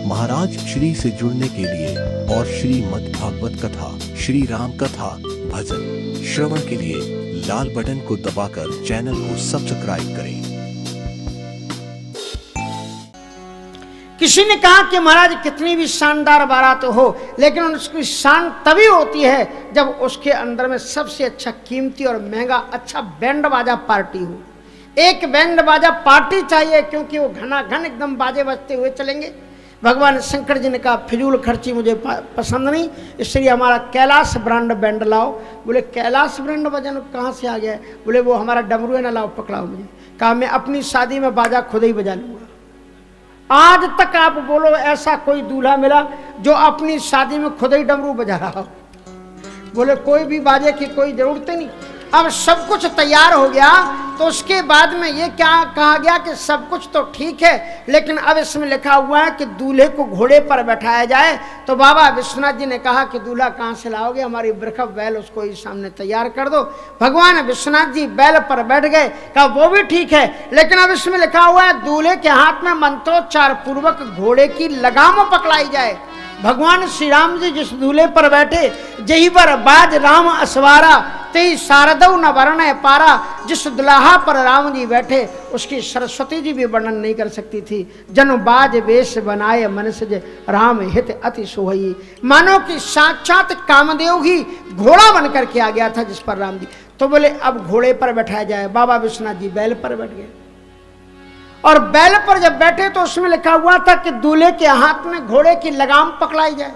महाराज श्री से जुड़ने के लिए और श्रीमद् भागवत कथा, श्री राम कथा, भजन श्रवण के लिए लाल बटन को दबाकर चैनल को सब्सक्राइब करें। किसी ने कहा कि महाराज कितनी भी शानदार बारात हो, लेकिन उसकी शान तभी होती है जब उसके अंदर में सबसे अच्छा कीमती और महंगा अच्छा बैंड बाजा पार्टी हो। एक बैंड बाजा पार्टी चाहिए, क्योंकि वो घनाघन एकदम बाजे बजते हुए चलेंगे। भगवान शंकर जी ने कहा फिजूल खर्ची मुझे पसंद नहीं, इसलिए हमारा कैलाश ब्रांड बैंड लाओ। बोले कैलाश ब्रांड भजन कहाँ से आ गया? बोले वो हमारा डमरू है ना, लाओ पकड़ाओ मुझे। कहा मैं अपनी शादी में बाजा खुद ही बजा लूँगा। आज तक आप बोलो ऐसा कोई दूल्हा मिला जो अपनी शादी में खुद ही डमरू बजा रहा हो? बोले कोई भी बाजे की कोई जरूरत नहीं। अब सब कुछ तैयार हो गया तो उसके बाद में ये क्या कहा गया कि सब कुछ तो ठीक है, लेकिन अब इसमें लिखा हुआ है कि दूल्हे को घोड़े पर बैठाया जाए। तो बाबा विश्वनाथ जी ने कहा कि दूल्हा कहाँ से लाओगे? हमारी बरखब बैल उसको ही सामने तैयार कर दो। भगवान विश्वनाथ जी बैल पर बैठ गए। कहा वो भी ठीक है, लेकिन अब इसमें लिखा हुआ है दूल्हे के हाथ में मंत्रोच्चार पूर्वक घोड़े की लगाम पकड़ाई जाए। भगवान श्री राम जी जिस दूल्हे पर बैठे, जही पर बाज राम असवारा, तेई शारदौ न वर्ण पारा। जिस दुल्हा पर राम जी बैठे उसकी सरस्वती जी भी वर्णन नहीं कर सकती थी। जन बाज वेश बनाए मन सज राम हित अति सोहई। मानो कि साक्षात कामदेव ही घोड़ा बन करके आ गया था जिस पर राम जी। तो बोले अब घोड़े पर बैठाया जाए। बाबा विश्वनाथ जी बैल पर बैठ गए, और बैल पर जब बैठे तो उसमें लिखा हुआ था कि दूल्हे के हाथ में घोड़े की लगाम पकड़ाई जाए।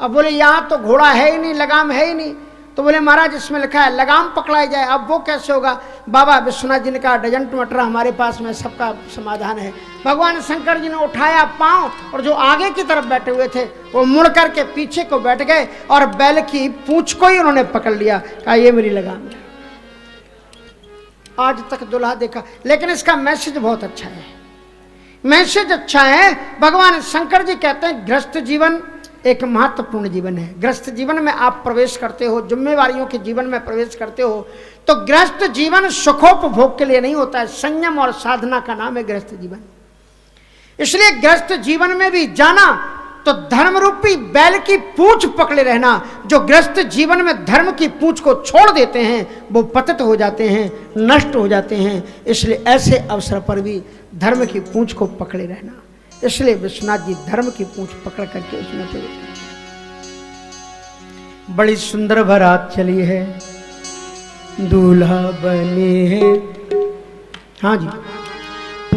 अब बोले यहाँ तो घोड़ा है ही नहीं, लगाम है ही नहीं। तो बोले महाराज इसमें लिखा है लगाम पकड़ाई जाए, अब वो कैसे होगा? बाबा विश्वनाथ जी ने कहा डजंट मैटर, हमारे पास में सबका समाधान है। भगवान शंकर जी ने उठाया पांव, और जो आगे की तरफ बैठे हुए थे वो मुड़ करके पीछे को बैठ गए और बैल की पूंछ को ही उन्होंने पकड़ लिया। कहा ये मेरी लगाम है। आज तक दुल्हा देखा, लेकिन इसका मैसेज बहुत अच्छा है। मैसेज अच्छा है। भगवान शंकर जी कहते हैं गृहस्थ जीवन एक महत्वपूर्ण जीवन है। गृहस्थ जीवन में आप प्रवेश करते हो, जिम्मेवारियों के जीवन में प्रवेश करते हो, तो गृहस्थ जीवन सुखोपभोग के लिए नहीं होता है। संयम और साधना का नाम है गृहस्थ जीवन। इसलिए गृहस्थ जीवन में भी जाना तो धर्म रूपी बैल की पूंछ पकड़े रहना। जो गृहस्थ जीवन में धर्म की पूंछ को छोड़ देते हैं वो पतित हो जाते हैं, नष्ट हो जाते हैं। इसलिए ऐसे अवसर पर भी धर्म की पूंछ को पकड़े रहना। इसलिए विश्वनाथ जी धर्म की पूंछ पकड़ करके उसमें थे। बड़ी सुंदर बारात चली है, दूल्हा बने हैं, हाँ जी,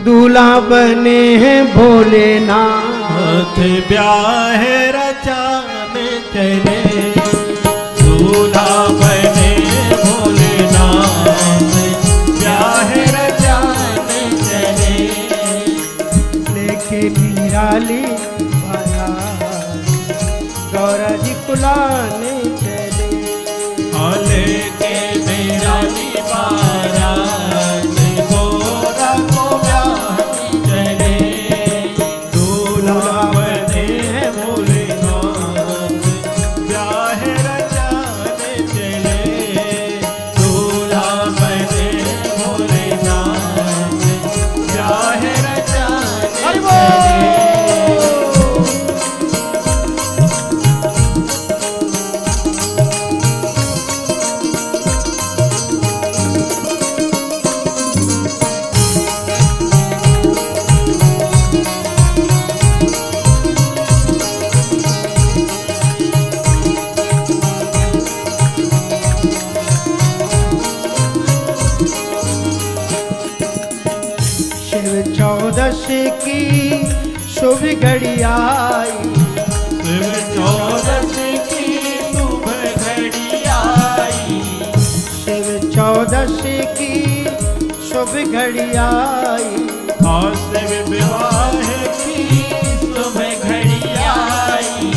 दूल्हा बने हैं भोलेनाथ, ब्याह रचाने चले। दूल्हा बने भोलेनाथ, ब्याह रचाने चले। लेके निराली बारात गौरा जी कुलाने चले। लेके निराली बारात गौरा को ब्याहने चले। दूल्हा बने भोलेनाथ, ब्याह रचाने चले। दूल्हा बने भोलेनाथ, ब्याह रचाने चले। शिव चौदश की शुभ घड़ी आई। शिव चौदश की शुभ घड़ी आई। शिव चौदश की शुभ घड़ी आई। और शिव विवाह की शुभ घड़ी आई।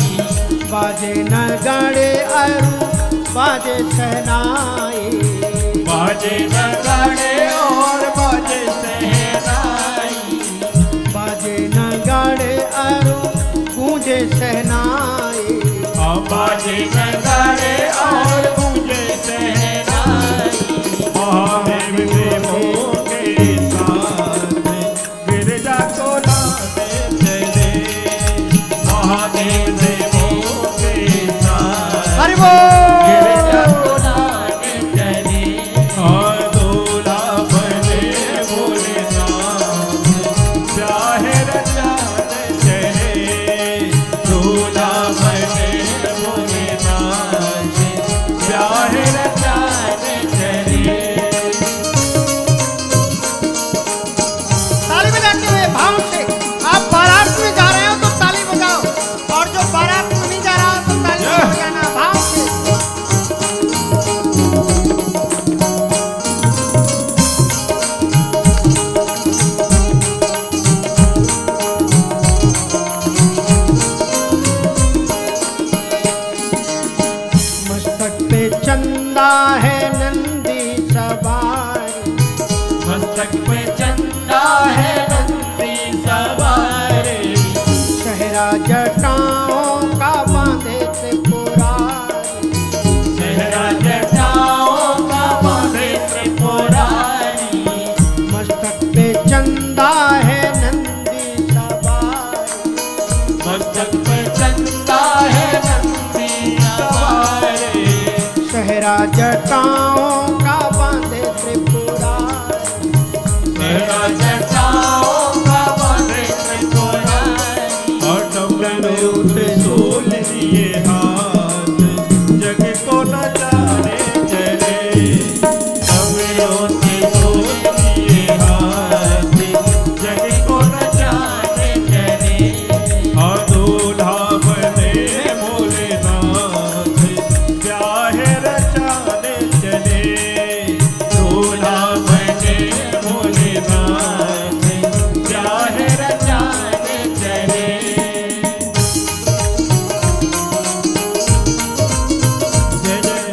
बाजे नगाड़े अरु बाजे सहनाई। बाजे नगाड़े और बाजे सहनाई। बाजे नगाड़े अरु गूंजे सहनाई। बाजे नगाड़े और गूंजे सहनाई। महादेव देवों के साथ गिरजा को लाने चले। हरि बोल। गिरजा को लाने चले और दूल्हा बने भोलेनाथ ब्याहे रचाने चले दूल्हा बने भोलेनाथ ब्याहे रचाने चले। ताली बजाते हुए भाव से आप बारात में जा रहे हो तो ताली बजाओ, और जो बारात में नहीं जा रहा हो तो ताली नहीं बजाना, भाव से। मस्तक पे चंदा है नंदी सवारी, मस्तक पे चंदा है नंदी सवारी सहरा जटाओं का बांधे त्रिपुरारी, सहरा जटाओं का बांधे त्रिपुरारी मस्तक पे चंदा है नंदी सवारी, मस्तक पे चंदा है नंदी सवारी सहरा जटाओं का बांधे त्रिपुरारी, सहरा जटाओं का बांधे त्रिपुरारी और डमरू त्रिशूल लिए हाथ जग को नचाने चले डमरू त्रिशूल लिए हाथ जग को नचाने चले और दूल्हा बने भोलेनाथ ब्याहे रचाने चले दूल्हा बने भोलेनाथ ब्याहे रचाने चले। जय जय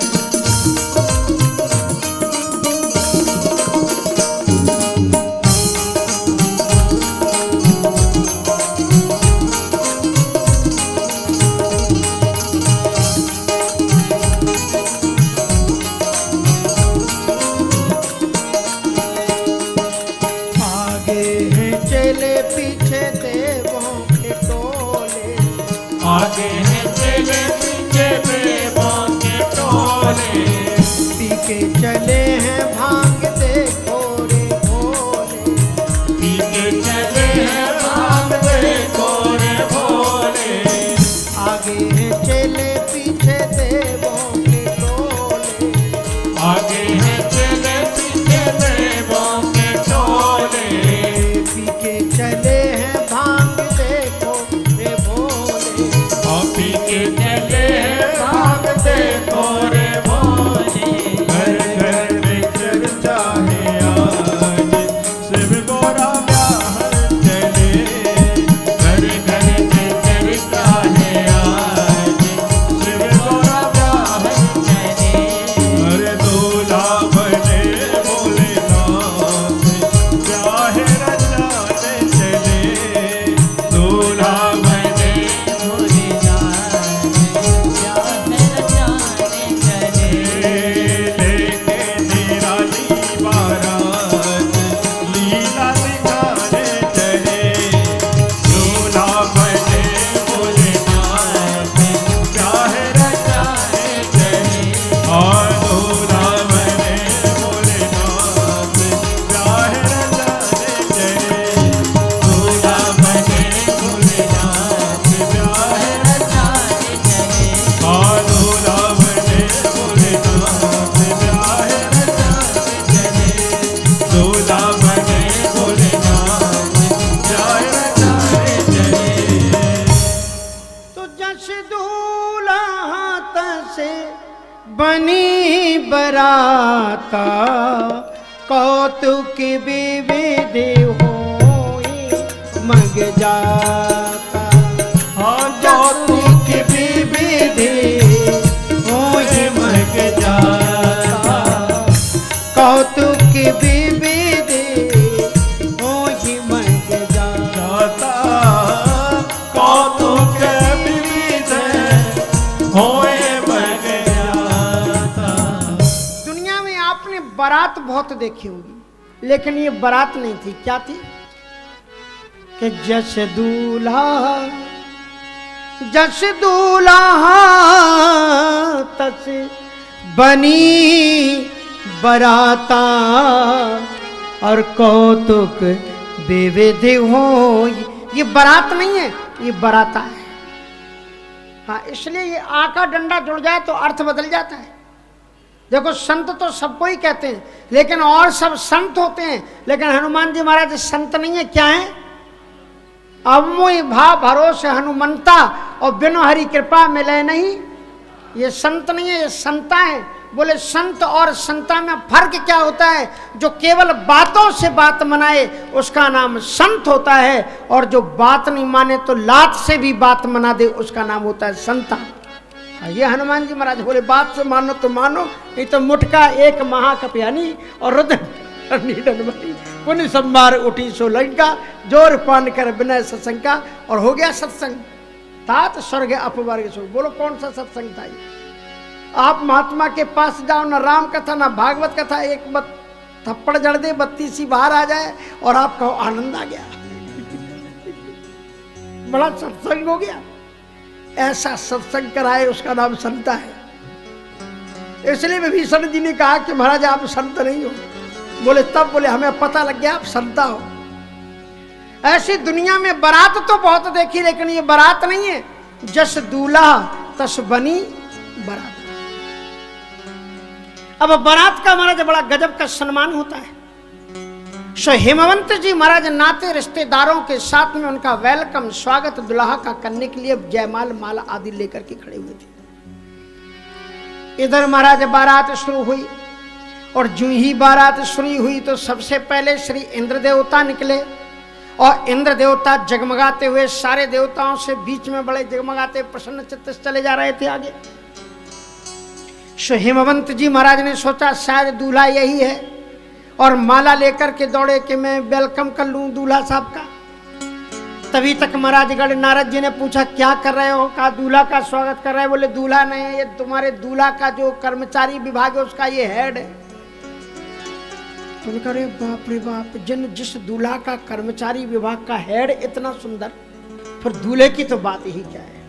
आगे हैं चले पीछे देवों के टोले, आगे है चले पीछे बेबों के टोले पी के चले हैं भांग देखो रे भोले, पीके चले हैं भांग देखो रे भोले आगे हैं चले पीछे देवों के टोले, आगे है चले पीछे बेबों के टोले पी के चले हैं भांग देखो रे भोले, और पीके चले हैं भांग देखो रे भोले घर घर में चर्चा है आज शिव गोरा ब्याहन चले घर घर में चर्चा है आज शिव गोरा ब्याहन चले अरे दूल्हा बने भोलेनाथ ब्याहे रचाने चले दूल्हा बने भोलेनाथ ब्याहे रचाने चले लेके निराली बारात लीला दिखाने चले दूल्हा बने भोलेनाथ ब्याहे रचाने चले और दूल्हा बने भोलेनाथ ब्याहे रचाने चले दूल्हा बने भोलेनाथ ब्याहे रचाने चले और दूल्हा बने भोलेनाथ ब्याहे रचाने चले दूल्हा बने भोलेनाथ ब्याहे रचाने चले। तो जस दूल्हा तसे बनी बराता, कौतुक विविधि होई मग जाता, हाँ कौतुक विविधि होई मग जाता कौतुक विविधि होई मग जाता, जाता कौतुक विविध होए मग जाता। दुनिया में आपने बारात बहुत देखी होगी, लेकिन ये बारात नहीं थी। क्या थी? कि जस दूल्हा जस दूल्हा तस बनी बराता और कौतुक विविधि हो। ये बारात नहीं है, ये बराता है। हाँ, इसलिए ये आ का डंडा जुड़ जाए तो अर्थ बदल जाता है। देखो, संत तो सबको ही कहते हैं, लेकिन और सब संत होते हैं, लेकिन हनुमान जी महाराज संत नहीं है। क्या है? अब मोहि भाव भरोसे हनुमंता और बिनु हरि कृपा मिले नहीं। ये संत नहीं है, ये संता है। बोले संत और संता में फर्क क्या होता है? जो केवल बातों से बात मनाए उसका नाम संत होता है, और जो बात नहीं माने तो लात से भी बात मना दे उसका नाम होता है संता। ये हनुमान जी महाराज बोले बात से मानो तो मानो, नहीं तो मुटका एक महाकप्यानी और रुद्र पुण्य संभार उठी सो लंका, जोर पान कर विनय सत्संग। और हो गया सत्संग। तात स्वर्ग अपवर्ग सो। बोलो कौन सा सत्संग था ये? आप महात्मा के पास जाओ, ना राम कथा ना भागवत कथा, एक थप्पड़ जड़ दे, बत्ती सी बाहर आ जाए और आपका आनंद आ गया। बड़ा सत्संग हो गया। ऐसा सत्संग कराए उसका नाम संता है। इसलिए विभीषण जी ने कहा कि महाराज आप संत नहीं हो। बोले तब? बोले हमें पता लग गया आप संता हो। ऐसी दुनिया में बारात तो बहुत देखी, लेकिन ये बारात नहीं है। जस दूल्हा तस बनी बारात। अब बारात का महाराज बड़ा गजब का सम्मान होता है। सो हेमवंत जी महाराज नाते रिश्तेदारों के साथ में उनका वेलकम स्वागत दुल्हा का करने के लिए जयमाल माला आदि लेकर के खड़े हुए थे। इधर महाराज बारात शुरू हुई, और जो ही बारात शुरू हुई तो सबसे पहले श्री इंद्र देवता निकले, और इंद्र देवता जगमगाते हुए सारे देवताओं से बीच में बड़े जगमगाते प्रसन्न चित्त से चले जा रहे थे आगे। सो हेमवंत जी महाराज ने सोचा शायद दूल्हा यही है, और माला लेकर के दौड़े कि मैं वेलकम कर लूं दूल्हा साहब का। तभी तक महाराजगढ़ नारद जी ने पूछा क्या कर रहे हो? कहा दूल्हा का स्वागत कर रहे हैं। बोले दूल्हा नहीं है, ये तुम्हारे दूल्हा का जो कर्मचारी विभाग है उसका ये हेड है। तो करे बाप रे बाप, जिस दूल्हा का कर्मचारी विभाग का हेड इतना सुंदर, फिर दूल्हे की तो बात ही क्या है।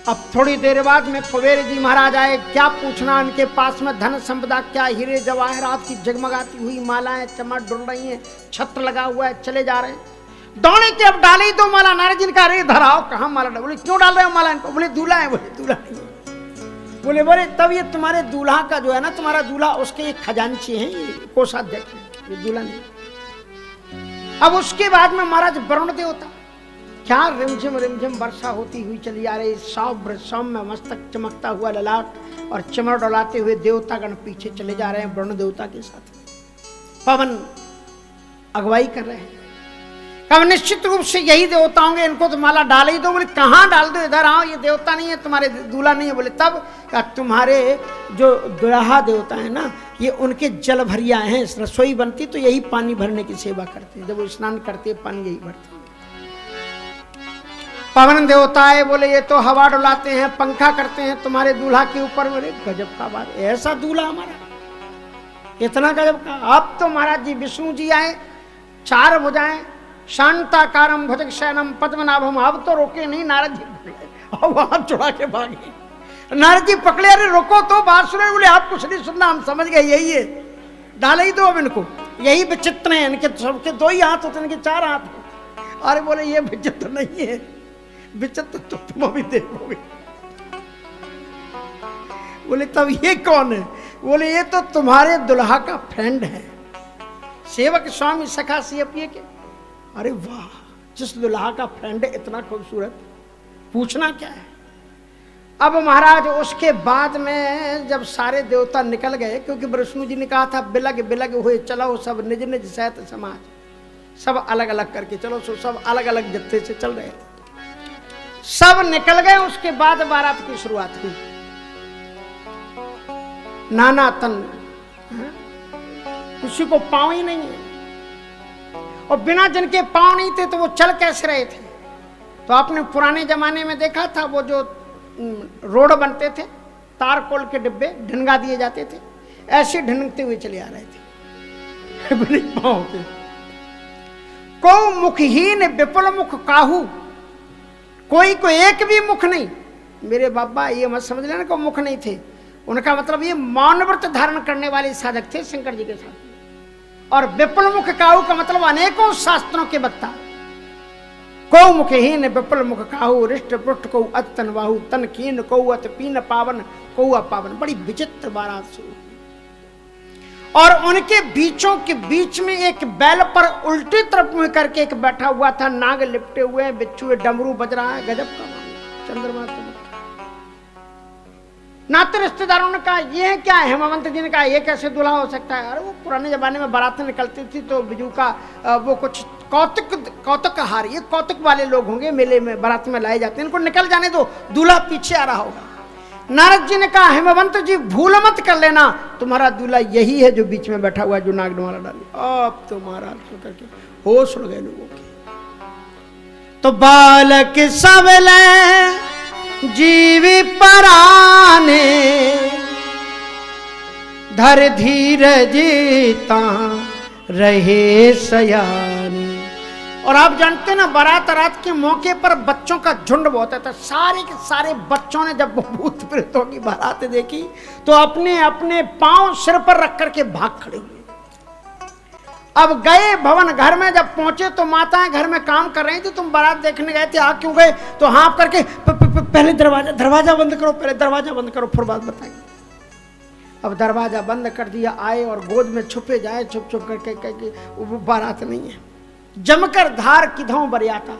अब थोड़ी देर बाद में कुबेर जी महाराज आए। क्या पूछना, उनके पास में धन संपदा क्या, हीरे जवाहरात की जगमगाती हुई मालाएं चमक डुल रही हैं, छत्र लगा हुआ है, चले जा रहे हैं। दौड़े के अब डाले ही तो माला। नारद जी का अरे धराओ, कहाँ माला डाल? बोले क्यों डाल रहे हो माला इनको? बोले दूल्हा है। बोले दूल्हा नहीं है। बोले तब ये तुम्हारे दूल्हा का जो है ना, तुम्हारा दूल्हा उसके एक खजांची हैं, ये कोषाध्यक्ष है, ये दूल्हा नहीं। अब उसके बाद में महाराज वरुण देवता, क्या रिमझिम वर्षा होती हुई चली आ रही, सौम्य मस्तक चमकता हुआ ललाट और चमर डोलाते हुए देवतागण पीछे चले जा रहे हैं वरुण देवता के साथ। पवन अगुवाई कर रहे हैं। कब निश्चित रूप से यही देवता होंगे, इनको तो माला डाल ही दो। बोले कहाँ डाल दो? इधर आओ, ये देवता नहीं है, तुम्हारे दूल्हा नहीं है। बोले तब? क्या तुम्हारे जो दुल्हा देवता है ना, ये उनके जल भरिया हैं। रसोई बनती तो यही पानी भरने की सेवा करते हैं, जब वो स्नान करते हैं पानी यही भरते हैं। पवन देवता है, बोले ये तो हवा डुलाते हैं, पंखा करते हैं तुम्हारे दूल्हा के ऊपर। बोले गजब का बात, ऐसा दूल्हा हमारा, इतना गजब का। अब तो महाराज जी विष्णु जी आए, चार भुजाएं, शांताकारम भुजग शयनम पद्मनाभम। अब तो रोके नहीं नारद जी, पकड़े और वहां चुड़ा के भागे। नारद जी पकड़े, अरे रोको तो, बात सुने। बोले आप कुछ नहीं सुनना, हम समझ गए यही है, डाले ही दो अब इनको। यही विचित्र है, इनके सबके दो ही हाथ होते, इनके चार हाथ हैं। अरे बोले ये विचित्र नहीं है, विचित्र तो तुम अभी देखोगे। बोले तब ये कौन है? बोले ये तो तुम्हारे दुल्हा का फ्रेंड है, सेवक स्वामी सखा सियपिए के। अरे वाह, जिस दुल्हा का फ्रेंड है इतना खूबसूरत, पूछना क्या है। अब महाराज उसके बाद में जब सारे देवता निकल गए, क्योंकि विष्णु जी ने कहा था बिलग बिलग हुए चलो सब निज निज सहित समाज, सब अलग अलग करके चलो। सो सब अलग अलग जत्थे से चल रहे थे, सब निकल गए। उसके बाद बारात की शुरुआत हुई। नाना तन, किसी को पांव ही नहीं है, और बिना जिनके पांव नहीं थे तो वो चल कैसे रहे थे? तो आपने पुराने जमाने में देखा था, वो जो रोड बनते थे, तारकोल के डिब्बे ढिनगा दिए जाते थे, ऐसे ढिनगते हुए चले आ रहे थे बिना पांव के। को मुखहीन विपुल मुख काहू, कोई को एक भी मुख नहीं। मेरे बाबा ये मत समझ लेना को मुख नहीं थे, उनका मतलब ये मौन व्रत धारण करने वाले साधक थे शंकर जी के साथ। और विपुल मुख काहू का मतलब अनेकों शास्त्रों के वक्ता। को मुखहीन विपुल मुख काहू, रिष्ट पुष्ट को अत तन बाहु, तन कीन को अत पीन पावन को अपावन। बड़ी विचित्र बारात शुरू। और उनके बीचों के बीच में एक बैल पर उल्टी तरफ मुंह करके एक बैठा हुआ था, नाग लिपटे हुए हैं, बिच्छू डमरू बज रहा है। गजब का मामला, चंद्रमा का। नाते रिश्तेदारों ने कहा ये है क्या? हेमवंत जी ने कहा ये कैसे दूल्हा हो सकता है? अरे वो पुराने जमाने में बारातें निकलती थी तो बिजू का वो कुछ कौतुक हार, ये कौतुक वाले लोग होंगे, मेले में बारात में लाए जाते हैं, इनको निकल जाने दो, दूल्हा पीछे आ रहा होगा। नारद जी ने कहा हेमवंत जी भूल मत कर लेना, तुम्हारा दूल्हा यही है जो बीच में बैठा हुआ है, जो नाग माला डाली। अब तो महाराज सुन करके होश उड़ गए लोगों के। तो बालक सबले जीवी पराने, धर धीरजीता रहे सयाने। और आप जानते हैं ना, बारात रात के मौके पर बच्चों का झुंड बहुत था। सारे के सारे बच्चों ने जब भूत प्रेतों की बारात देखी तो अपने अपने पांव सिर पर रख करके भाग खड़े हुए। अब गए भवन घर में, जब पहुंचे तो माताएं घर में काम कर रही थी। तुम बारात देखने गए थे, आ क्यों गए? तो हाँ करके पहले दरवाजा बंद करो, पहले दरवाजा बंद करो, फिर बात बताएंगे। अब दरवाजा बंद कर दिया, आए और गोद में छुपे जाए, छुप छुप करके वो बारात नहीं है। जमकर धार किधों बरियाता।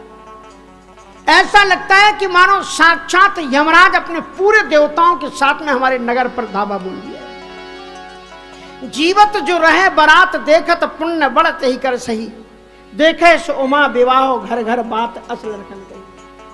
ऐसा लगता है कि मानो साक्षात यमराज अपने पूरे देवताओं के साथ में हमारे नगर पर धावा बोल दिया है। जीवत जो रहे बारात देखत, पुण्य बढ़त ही कर सही, देखे सो उमा विवाह घर घर बात असल रखन गई।